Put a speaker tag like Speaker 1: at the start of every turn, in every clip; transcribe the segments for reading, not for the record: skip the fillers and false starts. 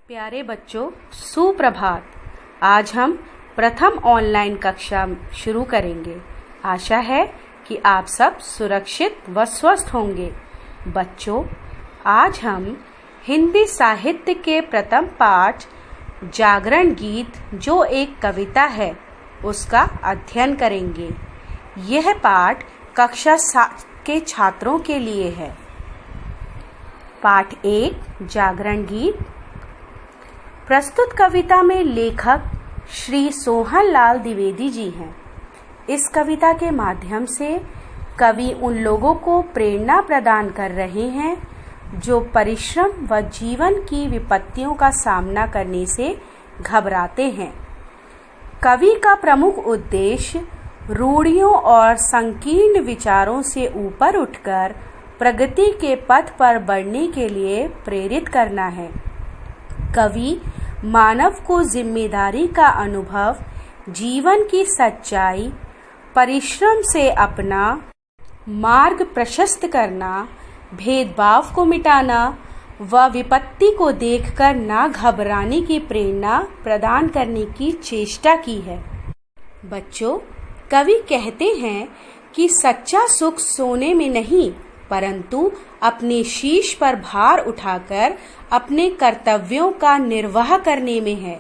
Speaker 1: प्यारे बच्चों, सुप्रभात। आज हम प्रथम ऑनलाइन कक्षा शुरू करेंगे। आशा है कि आप सब सुरक्षित व स्वस्थ होंगे। बच्चों, आज हम हिंदी साहित्य के प्रथम पाठ जागरण गीत, जो एक कविता है, उसका अध्ययन करेंगे। यह पाठ कक्षा 7 के छात्रों के लिए है। पाठ 1 जागरण गीत। प्रस्तुत कविता में लेखक श्री सोहन लाल द्विवेदी जी हैं। इस कविता के माध्यम से कवि उन लोगों को प्रेरणा प्रदान कर रहे हैं जो परिश्रम व जीवन की विपत्तियों का सामना करने से घबराते हैं। कवि का प्रमुख उद्देश्य रूढ़ियों और संकीर्ण विचारों से ऊपर उठकर प्रगति के पथ पर बढ़ने के लिए प्रेरित करना है। कवि मानव को जिम्मेदारी का अनुभव, जीवन की सच्चाई, परिश्रम से अपना मार्ग प्रशस्त करना, भेदभाव को मिटाना व विपत्ति को देखकर ना घबराने की प्रेरणा प्रदान करने की चेष्टा की है। बच्चों, कवि कहते हैं कि सच्चा सुख सोने में नहीं, परंतु अपने शीश पर भार उठाकर अपने कर्तव्यों का निर्वाह करने में है।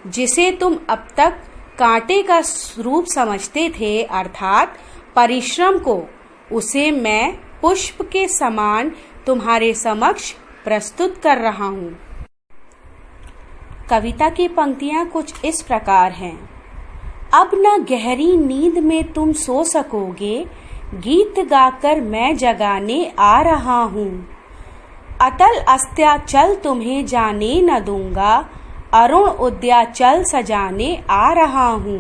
Speaker 1: जिसे तुम अब तक कांटे का रूप समझते थे, अर्थात परिश्रम को, उसे मैं पुष्प के समान तुम्हारे समक्ष प्रस्तुत कर रहा हूँ। कविता की पंक्तियाँ कुछ इस प्रकार हैं। अब न गहरी नींद में तुम सो सकोगे, गीत गाकर मैं जगाने आ रहा हूँ। अतल अस्त्याचल तुम्हें जाने न दूंगा, अरुण उद्याचल सजाने आ रहा हूँ।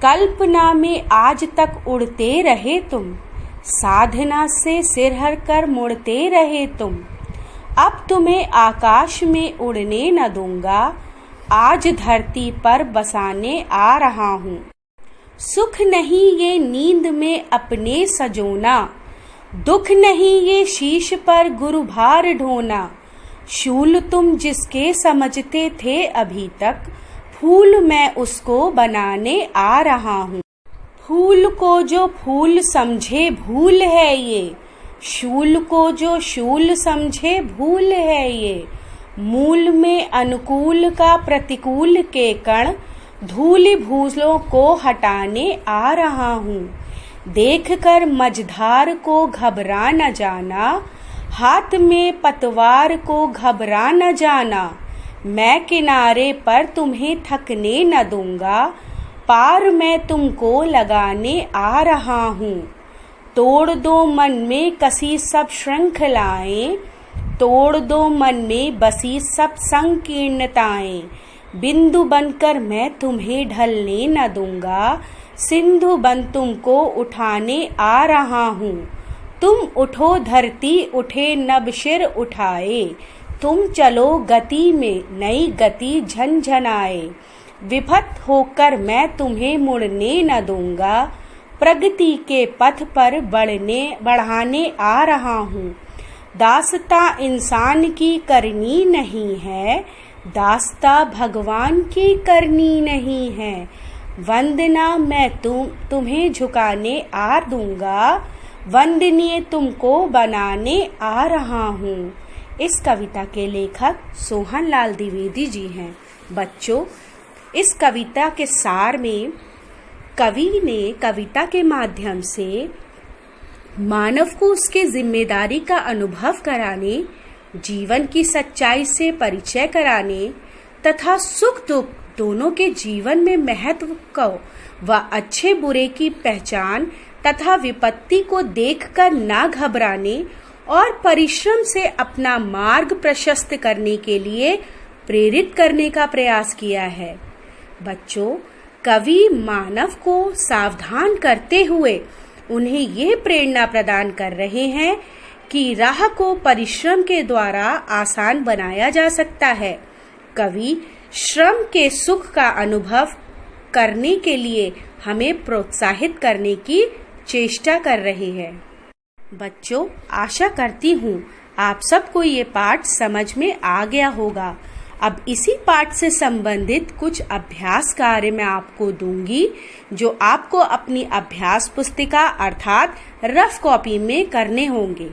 Speaker 1: कल्पना में आज तक उड़ते रहे तुम, साधना से सिर हर कर मुड़ते रहे तुम। अब तुम्हें आकाश में उड़ने न दूंगा, आज धरती पर बसाने आ रहा हूँ। सुख नहीं ये नींद में अपने सजोना, दुख नहीं ये शीश पर गुरुभार ढोना। शूल तुम जिसके समझते थे अभी तक, फूल मैं उसको बनाने आ रहा हूँ। फूल को जो फूल समझे भूल है ये, शूल को जो शूल समझे भूल है ये। मूल में अनुकूल का प्रतिकूल के कण, धूलि भूलों को हटाने आ रहा हूँ। देख कर मझधार को घबरा न जाना, हाथ में पतवार को घबरा न जाना। मैं किनारे पर तुम्हें थकने न दूंगा, पार मैं तुमको लगाने आ रहा हूँ। तोड़ दो मन में कसी सब श्रृंखलाएं, तोड़ दो मन में बसी सब संकीर्णताएं। बिंदु बनकर मैं तुम्हें ढलने न दूंगा, सिंधु बन तुमको उठाने आ रहा हूँ। तुम उठो धरती उठे नभ शिर उठाए, तुम चलो गति में नई गति झनझनाए। विफत होकर मैं तुम्हें मुड़ने न दूंगा, प्रगति के पथ पर बढ़ाने आ रहा हूँ। दास्ता इंसान की करनी नहीं है, दास्ता भगवान की करनी नहीं है। वंदना मैं तुम्हें झुकाने आ दूंगा, वंदनीय तुमको बनाने आ रहा हूँ। इस कविता के लेखक सोहन लाल द्विवेदी जी हैं। बच्चों, इस कविता के सार में कवि ने कविता के माध्यम से मानव को उसके जिम्मेदारी का अनुभव कराने, जीवन की सच्चाई से परिचय कराने तथा सुख दुख दोनों के जीवन में महत्व को व अच्छे बुरे की पहचान तथा विपत्ति को देखकर ना घबराने और परिश्रम से अपना मार्ग प्रशस्त करने के लिए प्रेरित करने का प्रयास किया है। बच्चों, कवि मानव को सावधान करते हुए उन्हें ये प्रेरणा प्रदान कर रहे हैं कि राह को परिश्रम के द्वारा आसान बनाया जा सकता है। कवि श्रम के सुख का अनुभव करने के लिए हमें प्रोत्साहित करने की चेष्टा कर रहे हैं। बच्चों, आशा करती हूँ आप सबको ये पाठ समझ में आ गया होगा। अब इसी पाठ से संबंधित कुछ अभ्यास कार्य मैं आपको दूंगी जो आपको अपनी अभ्यास पुस्तिका अर्थात रफ कॉपी में करने होंगे।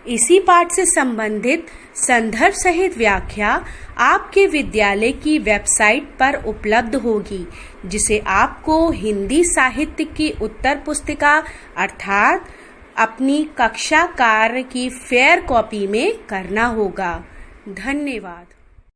Speaker 1: इसी पाठ से संबंधित संदर्भ सहित व्याख्या आपके विद्यालय की वेबसाइट पर उपलब्ध होगी, जिसे आपको हिंदी साहित्य की उत्तर पुस्तिका अर्थात अपनी कक्षा कार्य की फेयर कॉपी में करना होगा। धन्यवाद।